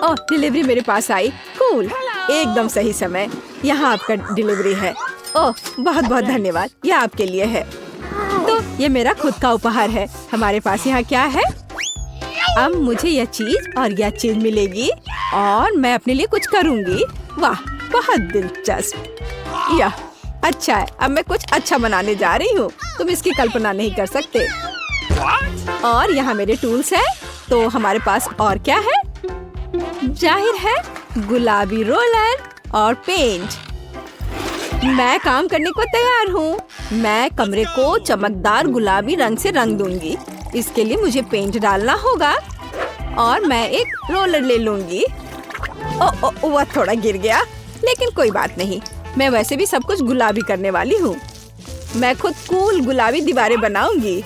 ओह, delivery मेरे पास आई। Cool, एकदम सही समय। यहाँ आपका डिलीवरी है। ओह, बहुत बहुत धन्यवाद, यह आपके लिए है। तो ये मेरा खुद का उपहार है। हमारे पास यहाँ क्या है? अब मुझे यह चीज और यह चीज मिलेगी और मैं अपने लिए कुछ करूँगी। वाह, बहुत दिलचस्प। यह अच्छा है। अब मैं कुछ अच्छा बनाने जा रही हूँ। तुम इसकी कल्पना नहीं कर सकते। और यहाँ मेरे टूल्स हैं। तो हमारे पास और क्या है? जाहिर है गुलाबी रोलर और पेंट। मैं काम करने को तैयार हूँ। मैं कमरे को चमकदार गुलाबी रंग से रंग दूंगी। इसके लिए मुझे पेंट डालना होगा और मैं एक रोलर ले लूंगी। वह थोड़ा गिर गया, लेकिन कोई बात नहीं। मैं वैसे भी सब कुछ गुलाबी करने वाली हूँ। मैं खुद कूल गुलाबी दीवारें बनाऊंगी।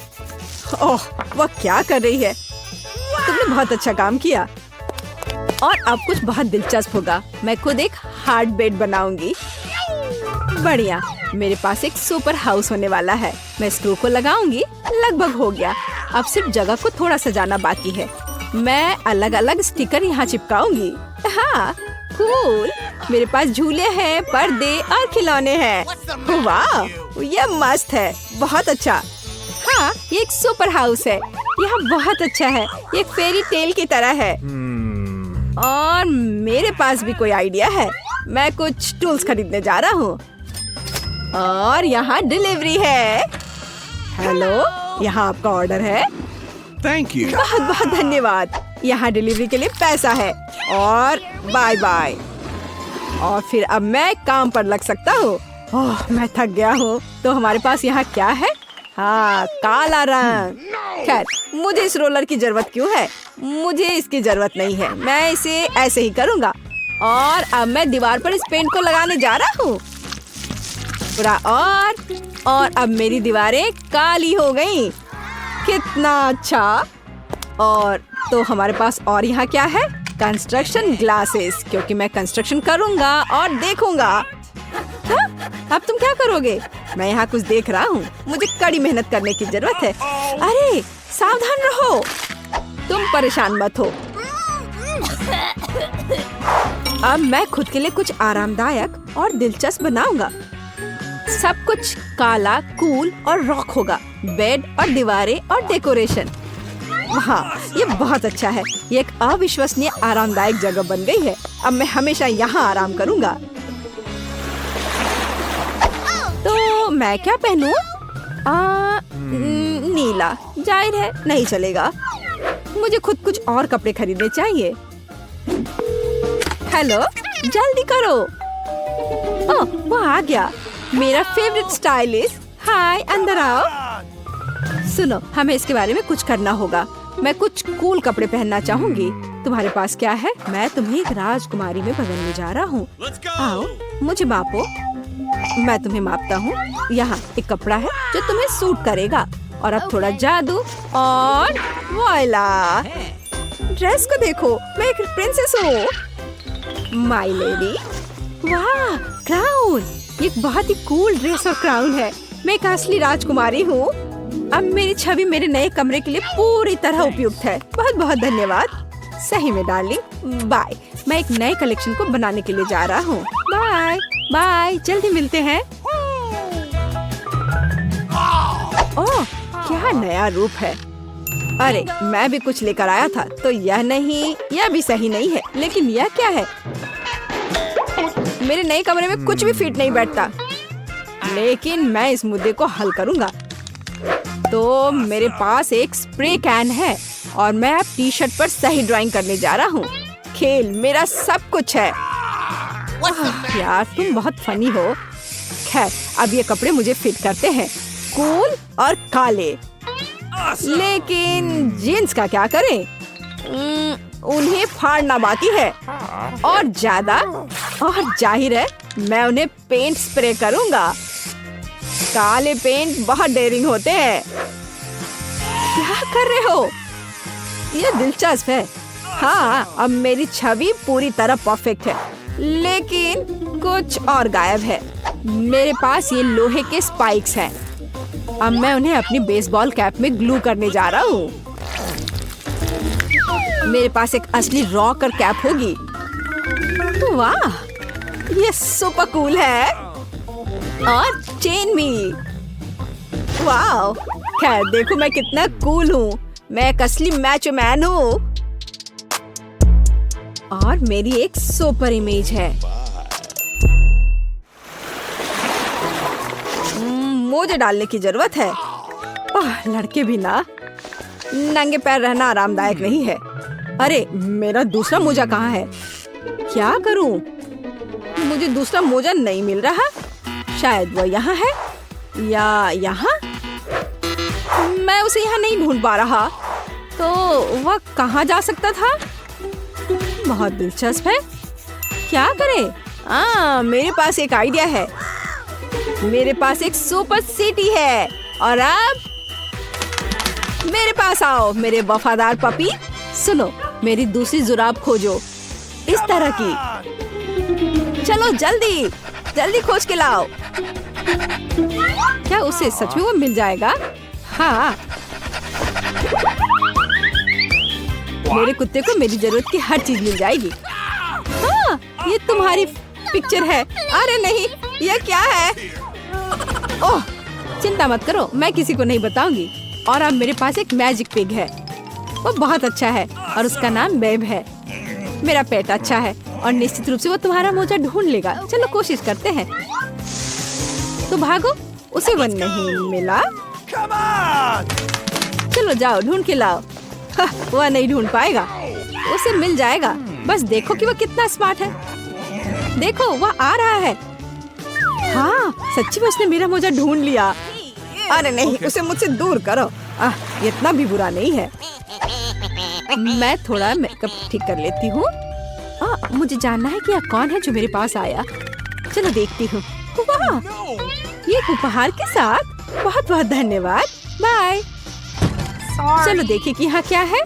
ओह, वह क्या कर रही है? तुमने बहुत अच्छा काम किया। और अब कुछ बहुत दिलचस्प होगा। मैं खुद एक हार्ड बेड बनाऊंगी। बढ़िया, मेरे पास एक सुपर हाउस होने वाला है। मैं स्क्रू को लगाऊंगी। लगभग हो गया। अब सिर्फ जगह को थोड़ा सजाना बाकी है। मैं अलग अलग स्टिकर यहाँ चिपकाऊंगी। हाँ, कूल। मेरे पास झूले हैं, पर्दे और खिलौने हैं। वाह, ये मस्त है। बहुत अच्छा। हाँ, ये एक सुपर हाउस है। यह बहुत अच्छा है। ये एक फेरी टेल की तरह है। और मेरे पास भी कोई आइडिया है। मैं कुछ टूल्स खरीदने जा रहा हूँ। और यहाँ डिलीवरी है। हेलो, यहाँ आपका ऑर्डर है। Thank you. बहुत बहुत धन्यवाद। यहाँ डिलीवरी के लिए पैसा है। और बाय बाय। और फिर अब मैं काम पर लग सकता हूँ। ओह, मैं थक गया हूँ। तो हमारे पास यहाँ क्या है? हाँ, काला रंग। खैर, मुझे इस रोलर की जरूरत क्यों है? मुझे इसकी जरूरत नहीं है। मैं इसे ऐसे ही करूँगा। और अब मैं दीवार पर इस पेंट को लगाने जा रहा हूँ। पूरा और अब मेरी दीवारें काली हो गई। कितना अच्छा। और तो हमारे पास और यहाँ क्या है? कंस्ट्रक्शन ग्लासेस, क्योंकि मैं कंस्ट्रक्शन करूँगा और देखूंगा। हाँ? अब तुम क्या करोगे? मैं यहाँ कुछ देख रहा हूँ। मुझे कड़ी मेहनत करने की जरूरत है। अरे, सावधान रहो। तुम परेशान मत हो। अब मैं खुद के लिए कुछ आरामदायक और दिलचस्प बनाऊंगा। सब कुछ काला, कूल और रॉक होगा। बेड और दीवारें और डेकोरेशन। हाँ, ये बहुत अच्छा है। ये एक अविश्वसनीय आरामदायक जगह बन गई है। अब मैं हमेशा यहाँ आराम करूँगा। तो मैं क्या पहनूं? नीला। जाहिर है नहीं चलेगा। मुझे खुद कुछ और कपड़े खरीदने चाहिए। हेलो, जल्दी करो। ओह, वो आ गया। मेरा फेवरेट स्टाइलिस्ट। हाय, अंदर आओ। सुनो, हमें इसके बारे में कुछ करना होगा। मैं कुछ कूल कपड़े पहनना चाहूंगी। तुम्हारे पास क्या है? मैं तुम्हें एक राजकुमारी में बदलने जा रहा हूँ। आओ, मुझे मापो। मैं तुम्हें मापता हूँ। यहाँ एक कपड़ा है जो तुम्हें सूट करेगा। और अब थोड़ा जादू और वॉइला। ड्रेस को देखो, मैं एक प्रिंसेस हूँ। My lady. वाह, क्राउन। ये एक बहुत ही कूल ड्रेस और क्राउन है। मैं एक असली राजकुमारी हूँ। अब मेरी छवि मेरे नए कमरे के लिए पूरी तरह उपयुक्त है। बहुत बहुत धन्यवाद। सही में डार्लिंग। बाय। मैं एक नए कलेक्शन को बनाने के लिए जा रहा हूँ। बाय बाय, जल्दी मिलते हैं। ओह, क्या नया रूप है। अरे, मैं भी कुछ लेकर आया था। तो यह नहीं, यह भी सही नहीं है। लेकिन यह क्या है? मेरे नए कमरे में कुछ भी फिट नहीं बैठता। लेकिन मैं इस मुद्दे को हल करूंगा। तो मेरे पास एक स्प्रे कैन है और मैं अब टी शर्ट पर सही ड्राइंग करने जा रहा हूँ। खेल मेरा सब कुछ है। यार, तुम बहुत फनी हो। खैर, अब ये कपड़े मुझे फिट करते हैं। कूल और काले। लेकिन जीन्स का क्या करें? उन्हें फाड़ना बाकी है। और ज्यादा। और जाहिर है मैं उन्हें पेंट स्प्रे करूंगा। काले पेंट बहुत डेयरिंग होते हैं। क्या कर रहे हो? ये दिलचस्प है। हाँ, अब मेरी छवि पूरी तरह परफेक्ट है। लेकिन कुछ और गायब है। मेरे पास ये लोहे के स्पाइक्स हैं। अब मैं उन्हें अपनी बेसबॉल कैप में ग्लू करने जा रहा हूँ। मेरे पास एक असली रॉकर कैप होगी। वाह, ये सुपर कूल है। और चेन भी। वाह, खैर देखो मैं कितना कूल हूँ। मैं एक असली मैचो मैन हूँ। और मेरी एक सुपर इमेज है। मोजे डालने की जरूरत है। लड़के भी ना नंगे पैर रहना आरामदायक नहीं है। अरे मेरा दूसरा मोजा कहाँ है? क्या करूं? मुझे दूसरा मोजा नहीं मिल रहा। शायद वह यहाँ है या यहाँ। मैं उसे यहाँ नहीं ढूंढ पा रहा। तो वह कहाँ जा सकता था? बहुत दिलचस्प है। क्या करें? मेरे पास एक आइडिया है। मेरे पास एक सुपर सिटी है। और अब मेरे पास आओ मेरे वफादार पपी। सुनो, मेरी दूसरी जुराब खोजो, इस तरह की। चलो जल्दी जल्दी खोज के लाओ। क्या उसे सच में वो मिल जाएगा? हाँ, मेरे कुत्ते को मेरी जरूरत की हर चीज मिल जाएगी। हाँ, ये तुम्हारी पिक्चर है। अरे नहीं, ये क्या है? ओह, चिंता मत करो, मैं किसी को नहीं बताऊंगी। और अब मेरे पास एक मैजिक पिग है। वो बहुत अच्छा है और उसका नाम बेब है। मेरा पेट अच्छा है और निश्चित रूप से वो तुम्हारा मोजा ढूंढ लेगा। चलो कोशिश करते हैं। तो भागो, उसे वो नहीं मिला। चलो जाओ ढूंढ के लाओ। वह नहीं ढूंढ पाएगा, उसे मिल जाएगा। बस देखो कि वह कितना स्मार्ट है। देखो वह आ रहा है। हाँ, सच्ची में उसने मेरा मोजा ढूंढ लिया। अरे नहीं, उसे मुझसे दूर करो। इतना भी बुरा नहीं है। मैं थोड़ा मेकअप ठीक कर लेती हूँ। मुझे जानना है कि यह कौन है जो मेरे पास आया। चलो देखती हूँ। वाह, ये उपहार के साथ बहुत बहुत धन्यवाद। बाय। चलो देखिए कि यहाँ क्या है।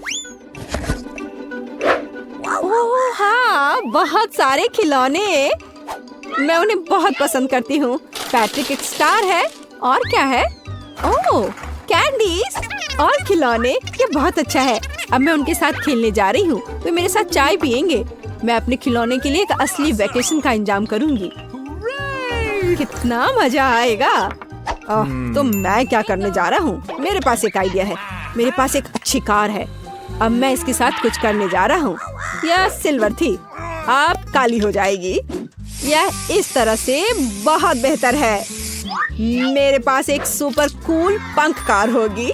ओह हाँ, बहुत सारे खिलौने। मैं उन्हें बहुत पसंद करती हूँ। पैट्रिक एक स्टार है। और क्या है? ओह, कैंडीज और खिलौने। ये बहुत अच्छा है। अब मैं उनके साथ खेलने जा रही हूँ। वे मेरे साथ चाय पियेंगे। मैं अपने खिलौने के लिए एक असली वैकेशन का इंतजाम करूँगी। कितना मजा आएगा। तो मैं क्या करने जा रहा हूँ? मेरे पास एक आइडिया है। मेरे पास एक अच्छी कार है। अब मैं इसके साथ कुछ करने जा रहा हूँ। यह सिल्वर थी, अब काली हो जाएगी। यह इस तरह से बहुत बेहतर है। मेरे पास एक सुपर कूल पंख कार होगी।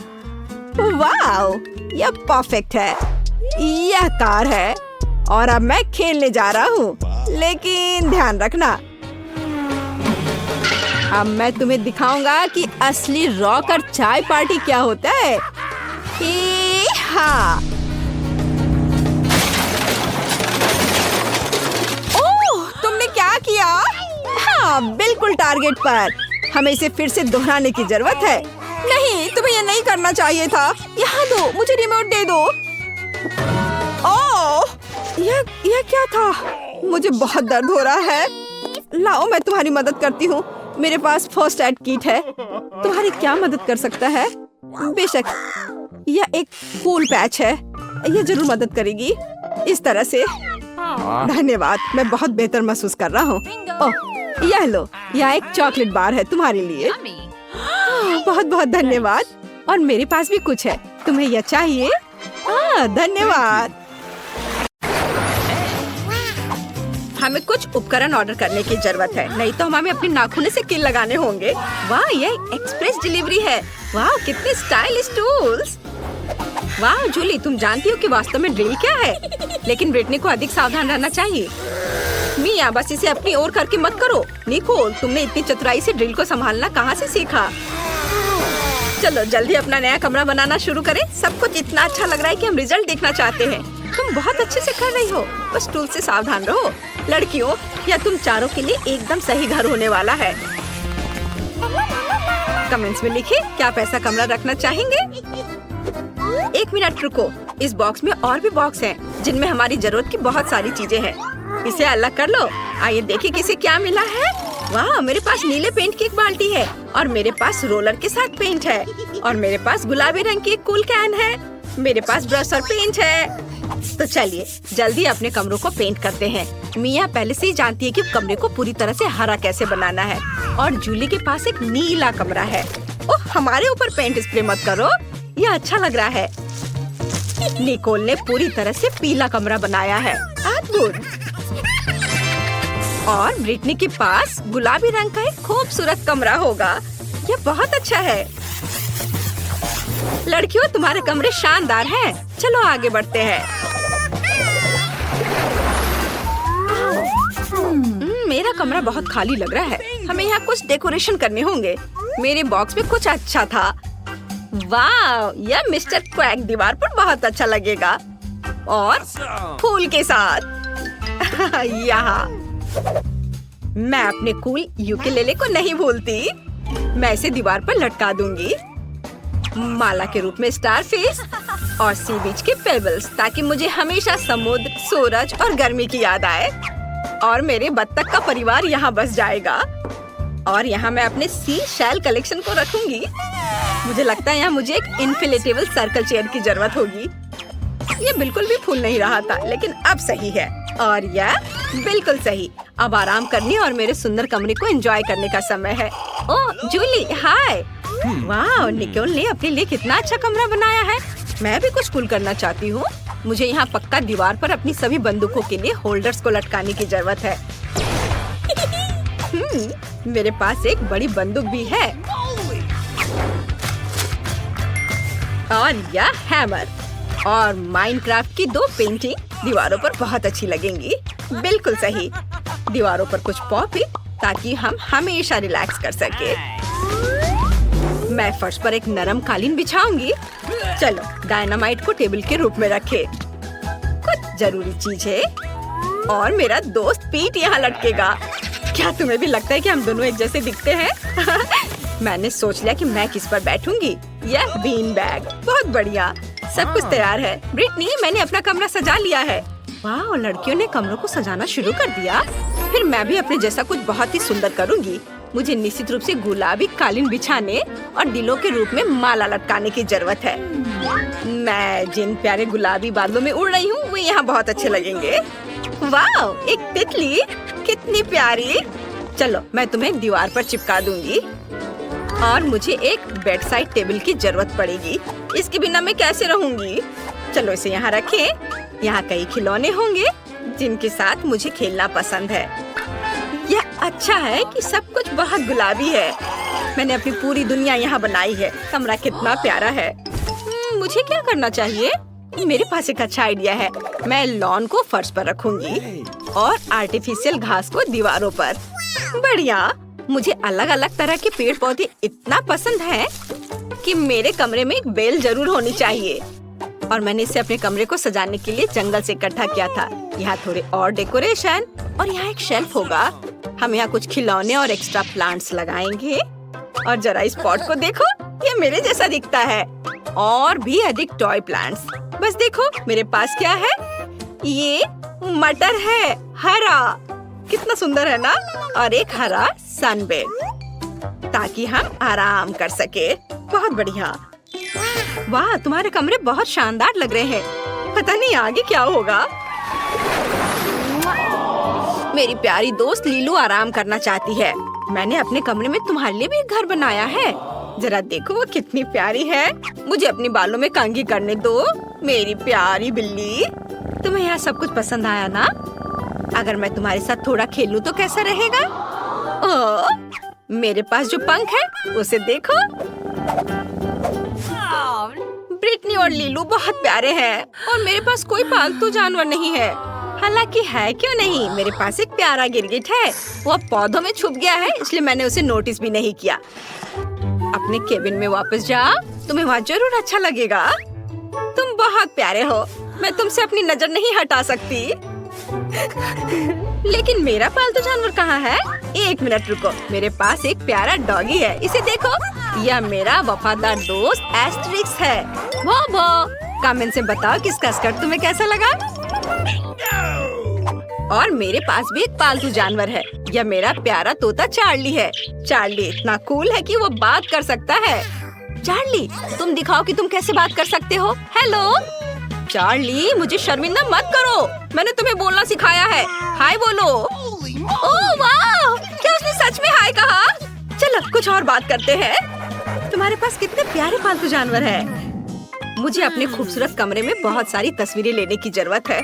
वाओ, यह परफेक्ट है। यह कार है और अब मैं खेलने जा रहा हूँ। लेकिन ध्यान रखना, अब मैं तुम्हें दिखाऊंगा कि असली रॉकर चाय पार्टी क्या होता है। हाँ, ओह, तुमने क्या किया? हाँ, बिल्कुल टारगेट पर। हमें इसे फिर से दोहराने की जरूरत है। नहीं, तुम्हें यह नहीं करना चाहिए था। यहाँ दो, मुझे रिमोट दे दो। ओह, यह क्या था? मुझे बहुत दर्द हो रहा है। लाओ, मैं तुम्हारी मदद करती हूँ। मेरे पास फर्स्ट एड किट है। तुम्हारी क्या मदद कर सकता है? बेशक, यह एक कूल पैच है। यह जरूर मदद करेगी। इस तरह से। धन्यवाद, मैं बहुत बेहतर महसूस कर रहा हूँ। ओह, यह लो, यह एक चॉकलेट बार है तुम्हारे लिए। बहुत बहुत धन्यवाद। और मेरे पास भी कुछ है। तुम्हें यह चाहिए? धन्यवाद। हमें कुछ उपकरण ऑर्डर करने की जरूरत है, नहीं तो हमें अपने नाखूनों से कील लगाने होंगे। वाह, यह एक्सप्रेस डिलीवरी है। वाह, कितने स्टाइलिश टूल्स। वाह जूली, तुम जानती हो कि वास्तव में ड्रिल क्या है? लेकिन ब्रिटनी को अधिक सावधान रहना चाहिए। मिया, बस इसे अपनी ओर करके मत करो। निकोल, तुमने इतनी चतुराई से ड्रिल को संभालना कहाँ से सीखा? चलो जल्दी अपना नया कमरा बनाना शुरू करें। सब कुछ इतना अच्छा लग रहा है कि हम रिजल्ट देखना चाहते हैं। तुम बहुत अच्छे से कर रही हो, बस टूल से सावधान रहो। लड़कियों, या तुम चारों के लिए एकदम सही घर होने वाला है। कमेंट्स में लिखिए क्या आप ऐसा कमरा रखना चाहेंगे। 1 मिनट रुको, इस बॉक्स में और भी बॉक्स हैं जिनमें हमारी जरूरत की बहुत सारी चीजें हैं। इसे अलग कर लो। आइए देखिए किसे क्या मिला है। वाह, मेरे पास नीले पेंट की एक बाल्टी है और मेरे पास रोलर के साथ पेंट है और मेरे पास गुलाबी रंग की एक कूल कैन है। मेरे पास ब्रश और पेंट है। तो चलिए जल्दी अपने कमरों को पेंट करते हैं। मिया पहले से ही जानती है कि कमरे को पूरी तरह से हरा कैसे बनाना है, और जूली के पास एक नीला कमरा है। ओह, हमारे ऊपर पेंट स्प्रे मत करो, ये अच्छा लग रहा है। निकोल ने पूरी तरह से पीला कमरा बनाया है, अद्भुत। और ब्रिटनी के पास गुलाबी रंग का एक खूबसूरत कमरा होगा, ये बहुत अच्छा है। लड़कियों, तुम्हारे कमरे शानदार हैं। चलो आगे बढ़ते हैं। मेरा कमरा बहुत खाली लग रहा है, हमें यहाँ कुछ डेकोरेशन करने होंगे। मेरे बॉक्स में कुछ अच्छा था। वाह, यह मिस्टर क्वैक दीवार पर बहुत अच्छा लगेगा, और फूल के साथ। यहाँ मैं अपने कूल यूकेलेले को नहीं भूलती। मैं इसे दीवार पर लटका दूंगी, माला के रूप में स्टारफिश और सी बीच के पेबल्स, ताकि मुझे हमेशा समुद्र, सूरज और गर्मी की याद आए। और मेरे बत्तख का परिवार यहाँ बस जाएगा। और यहाँ मैं अपने सी शेल कलेक्शन को रखूंगी। मुझे लगता है यहाँ मुझे एक इन्फ्लेटेबल सर्कल चेयर की जरूरत होगी। ये बिल्कुल भी फूल नहीं रहा था, लेकिन अब सही है। और यह बिल्कुल सही। अब आराम करने और मेरे सुंदर कमरे को एंजॉय करने का समय है। ओह जूली, हाय। वाह, निकोल ने अपने लिए कितना अच्छा कमरा बनाया है। मैं भी कुछ कूल करना चाहती हूँ। मुझे यहाँ पक्का दीवार पर अपनी सभी बंदूकों के लिए होल्डर्स को लटकाने की जरूरत है। मेरे पास एक बड़ी बंदूक भी है, और यह हैमर। और माइनक्राफ्ट की 2 पेंटिंग दीवारों पर बहुत अच्छी लगेंगी। बिल्कुल सही। दीवारों पर कुछ पॉपिंग, ताकि हम हमेशा रिलैक्स कर सके। मैं फर्श पर एक नरम कालीन बिछाऊंगी। चलो डायनामाइट को टेबल के रूप में रखे, कुछ जरूरी चीज है। और मेरा दोस्त पीट यहाँ लटकेगा। क्या तुम्हें भी लगता है कि हम दोनों एक जैसे दिखते हैं? मैंने सोच लिया कि मैं किस पर बैठूंगी। यह बीन बैग, बहुत बढ़िया। सब कुछ तैयार है। ब्रिटनी, मैंने अपना कमरा सजा लिया है। वाह, लड़कियों ने कमरों को सजाना शुरू कर दिया। फिर मैं भी अपने जैसा कुछ बहुत ही सुंदर करूंगी। मुझे निश्चित रूप से गुलाबी कालीन बिछाने और दिलों के रूप में माला लटकाने की जरूरत है। मैं जिन प्यारे गुलाबी बादलों में उड़ रही हूँ, वो यहाँ बहुत अच्छे लगेंगे। वाह, एक तितली, कितनी प्यारी। चलो मैं तुम्हें दीवार पर चिपका दूंगी। और मुझे एक बेड साइड टेबल की जरूरत पड़ेगी। इसके बिना मैं कैसे रहूंगी? चलो इसे यहाँ रखें। यहाँ कई खिलौने होंगे जिनके साथ मुझे खेलना पसंद है। यह अच्छा है कि सब कुछ बहुत गुलाबी है। मैंने अपनी पूरी दुनिया यहाँ बनाई है। कमरा कितना प्यारा है। मुझे क्या करना चाहिए? मेरे पास एक अच्छा आइडिया है। मैं लॉन को फर्श पर रखूंगी और आर्टिफिशियल घास को दीवारों पर। बढ़िया। मुझे अलग अलग तरह के पेड़ पौधे इतना पसंद है कि मेरे कमरे में एक बेल जरूर होनी चाहिए। और मैंने इसे अपने कमरे को सजाने के लिए जंगल से इकट्ठा किया था। यहाँ थोड़े और डेकोरेशन, और यहाँ एक शेल्फ होगा। हम यहाँ कुछ खिलौने और एक्स्ट्रा प्लांट्स लगाएंगे। और जरा इस पॉट को देखो, ये मेरे जैसा दिखता है। और भी अधिक टॉय प्लांट्स। बस देखो मेरे पास क्या है। ये मटर है, हरा। कितना सुंदर है ना। और एक हरा सनबेड, ताकि हम आराम कर सके। बहुत बढ़िया। वाह, तुम्हारे कमरे बहुत शानदार लग रहे हैं। पता नहीं आगे क्या होगा। मेरी प्यारी दोस्त लीलू आराम करना चाहती है। मैंने अपने कमरे में तुम्हारे लिए भी एक घर बनाया है। जरा देखो वो कितनी प्यारी है। मुझे अपने बालों में कंघी करने दो, मेरी प्यारी बिल्ली। तुम्हें यहाँ सब कुछ पसंद आया ना? अगर मैं तुम्हारे साथ थोड़ा खेलूं तो कैसा रहेगा? ओह, मेरे पास जो पंख है उसे देखो। ब्रिटनी और लीलू बहुत प्यारे हैं। और मेरे पास कोई पालतू जानवर नहीं है। हालांकि है क्यों नहीं, मेरे पास एक प्यारा गिरगिट है। वो पौधों में छुप गया है, इसलिए मैंने उसे नोटिस भी नहीं किया। अपने केबिन में वापस जाओ, तुम्हें वहाँ जरूर अच्छा लगेगा। तुम बहुत प्यारे हो। मैं तुमसे अपनी नजर नहीं हटा सकती। लेकिन मेरा पालतू जानवर कहाँ है? एक मिनट रुको, मेरे पास एक प्यारा डॉगी है। इसे देखो, यह मेरा वफादार दोस्त एस्ट्रिक्स है। वो कमेंट से बताओ कि इसका स्कर्ट तुम्हें कैसा लगा। और मेरे पास भी एक पालतू जानवर है। यह मेरा प्यारा तोता चार्ली है। चार्ली इतना कूल है कि वो बात कर सकता है। चार्ली, तुम दिखाओ कि तुम कैसे बात कर सकते हो। हेलो। चार्ली, मुझे शर्मिंदा मत करो। मैंने तुम्हें बोलना सिखाया है। हाय बोलो। ओह वाह, क्या उसने सच में हाय कहा? चलो कुछ और बात करते हैं। तुम्हारे पास कितने प्यारे पालतू जानवर हैं। मुझे अपने खूबसूरत कमरे में बहुत सारी तस्वीरें लेने की जरूरत है।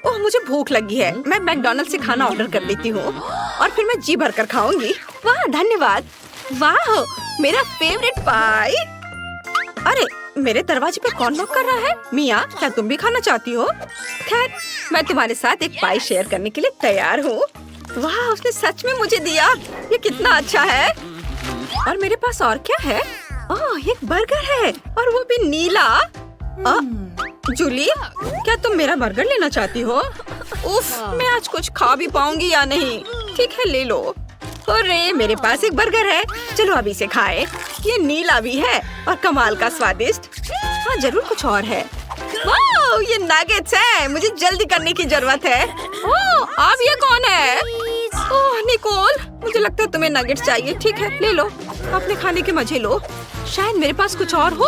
ओह मुझे भूख लगी है। मैं मैकडॉनल्ड से खाना ऑर्डर कर लेती हूँ और फिर मैं जी भर कर खाऊंगी। वाह धन्यवाद। वाह मेरा फेवरेट पाई। अरे मेरे दरवाजे पे कौन नॉक कर रहा है? मिया, क्या तुम भी खाना चाहती हो? खैर मैं तुम्हारे साथ एक पाई शेयर करने के लिए तैयार हूँ। वाह उसने सच में मुझे दिया। ये कितना अच्छा है। और मेरे पास और क्या है? ओह एक बर्गर है और वो भी नीला। जूली, क्या तुम मेरा बर्गर लेना चाहती हो? उफ, मैं आज कुछ खा भी पाऊंगी या नहीं? ठीक है ले लो। अरे मेरे पास एक बर्गर है, चलो अभी इसे खाएं। ये नीला भी है और कमाल का स्वादिष्ट। हाँ जरूर कुछ और है। वाह ये नगेट्स है, मुझे जल्दी करने की जरूरत है। ओह अब ये कौन है? ओह निकोल, मुझे लगता है तुम्हें नगेट्स चाहिए। ठीक है ले लो, अपने खाने के मजे लो। शायद मेरे पास कुछ और हो।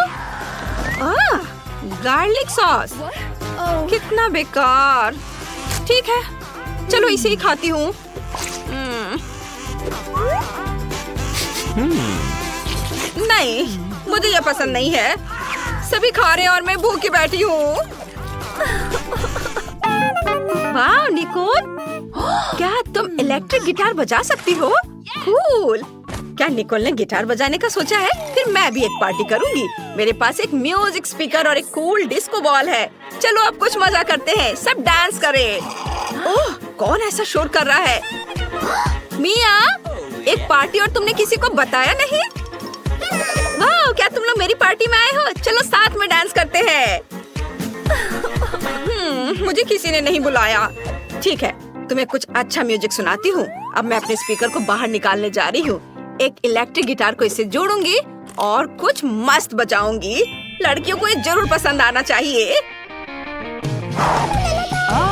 गार्लिक सॉस, कितना बेकार। ठीक है चलो इसे ही खाती हूँ। नहीं मुझे ये पसंद नहीं है। सभी खा रहे हैं और मैं भूखी बैठी हूँ। वाह निकोल, क्या तुम इलेक्ट्रिक गिटार बजा सकती हो? कूल। क्या निकोल ने गिटार बजाने का सोचा है? फिर मैं भी एक पार्टी करूंगी। मेरे पास एक म्यूजिक स्पीकर और एक कूल डिस्को बॉल है। चलो अब कुछ मजा करते हैं, सब डांस करें। ओह कौन ऐसा शोर कर रहा है? मिया, एक पार्टी और तुमने किसी को बताया नहीं? वाह क्या तुम लोग मेरी पार्टी में आए हो? चलो साथ में डांस करते हैं। मुझे किसी ने नहीं बुलाया। ठीक है तुम्हें कुछ अच्छा म्यूजिक सुनाती हूँ। अब मैं अपने स्पीकर को बाहर निकालने जा रही हूँ। एक इलेक्ट्रिक गिटार को इससे जोड़ूंगी और कुछ मस्त बजाऊंगी। लड़कियों को ये जरूर पसंद आना चाहिए।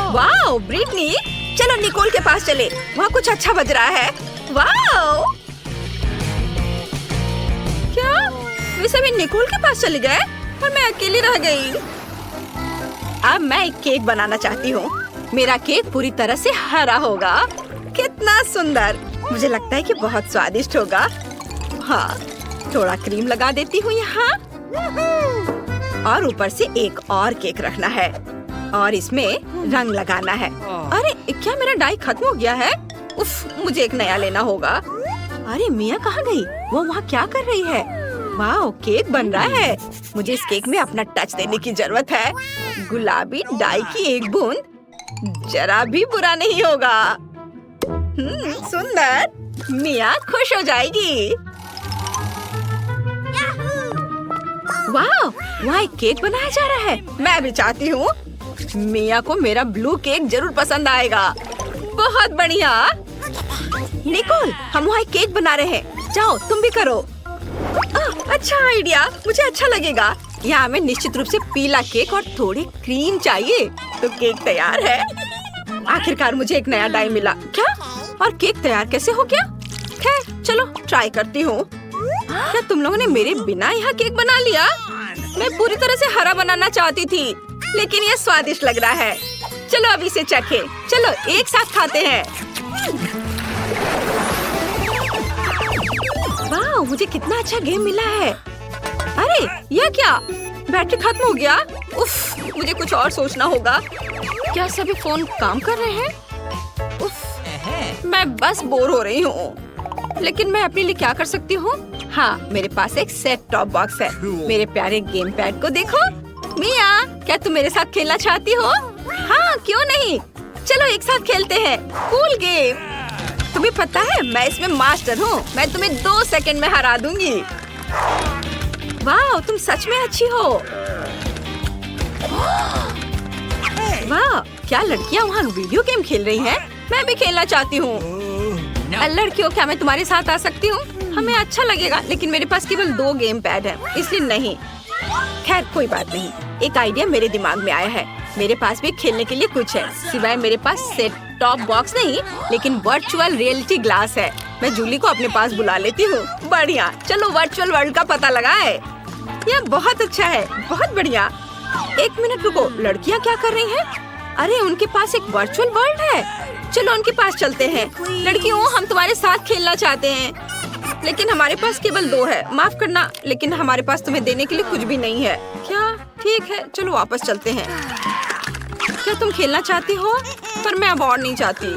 वाह ब्रिटनी, चलो निकोल के पास चले, वहाँ कुछ अच्छा बज रहा है। वाह क्या वे सभी निकोल के पास चले गए और मैं अकेली रह गई। अब मैं एक केक बनाना चाहती हूँ। मेरा केक पूरी तरह से हरा होगा। कितना सुंदर, मुझे लगता है कि बहुत स्वादिष्ट होगा। हाँ थोड़ा क्रीम लगा देती हूँ यहाँ और ऊपर से एक और केक रखना है और इसमें रंग लगाना है। अरे क्या मेरा डाई खत्म हो गया है? उफ, मुझे एक नया लेना होगा। अरे मिया कहाँ गई? वो वहाँ क्या कर रही है? वाह केक बन रहा है। मुझे इस केक में अपना टच देने की जरूरत है। गुलाबी डाई की एक बूंद जरा भी बुरा नहीं होगा। सुंदर, मिया खुश हो जाएगी। वाह वहाँ एक केक बनाया जा रहा है। मैं भी चाहती हूँ। मिया को मेरा ब्लू केक जरूर पसंद आएगा। बहुत बढ़िया। निकोल हम वहाँ एक केक बना रहे हैं, जाओ तुम भी करो। अच्छा आइडिया, मुझे अच्छा लगेगा। यहाँ हमें निश्चित रूप से पीला केक और थोड़ी क्रीम चाहिए। तो केक तैयार है। आखिरकार मुझे एक नया डाई मिला। क्या? और केक तैयार कैसे हो गया? खैर चलो ट्राई करती हूँ। क्या तुम लोगों ने मेरे बिना यहाँ केक बना लिया? मैं पूरी तरह से हरा बनाना चाहती थी, लेकिन ये स्वादिष्ट लग रहा है। चलो अब इसे चखें। चलो एक साथ खाते हैं। वाह मुझे कितना अच्छा गेम मिला है। अरे यह क्या? बैटरी खत्म हो गया। उफ, मुझे कुछ और सोचना होगा। क्या सभी फोन काम कर रहे हैं? उफ, मैं बस बोर हो रही हूँ। लेकिन मैं अपने लिए क्या कर सकती हूँ? हाँ मेरे पास एक सेट टॉप बॉक्स है। मेरे प्यारे गेम पैड को देखो। मिया क्या तुम मेरे साथ खेलना चाहती हो? हाँ क्यों नहीं, चलो एक साथ खेलते हैं। Cool game. तुम्हें पता है मैं इसमें मास्टर हूँ। मैं तुम्हें 2 सेकंड में हरा दूंगी। वाह तुम सच में अच्छी हो। वाह क्या लड़कियाँ वहाँ वीडियो गेम खेल रही हैं? मैं भी खेलना चाहती हूँ। लड़कियों क्या मैं तुम्हारे साथ आ सकती हूँ? हमें अच्छा लगेगा, लेकिन मेरे पास केवल 2 गेम पैड हैं, इसलिए नहीं। खैर कोई बात नहीं, एक आइडिया मेरे दिमाग में आया है। मेरे पास भी खेलने के लिए कुछ है, सिवाय मेरे पास सेट टॉप बॉक्स नहीं, लेकिन वर्चुअल रियलिटी ग्लास है। मैं जूली को अपने पास बुला लेती हूँ। बढ़िया, चलो वर्चुअल वर्ल्ड का पता लगाए। यह बहुत अच्छा है, बहुत बढ़िया। एक मिनट रुको, लड़कियाँ क्या कर रही हैं? अरे उनके पास एक वर्चुअल वर्ल्ड है। चलो उनके पास चलते हैं। लड़कियों, हम तुम्हारे साथ खेलना चाहते हैं, लेकिन हमारे पास केवल 2 है। माफ करना, लेकिन हमारे पास तुम्हें देने के लिए कुछ भी नहीं है। क्या? ठीक है, चलो वापस चलते हैं। क्या तुम खेलना चाहती हो? पर मैं अब और नहीं चाहती।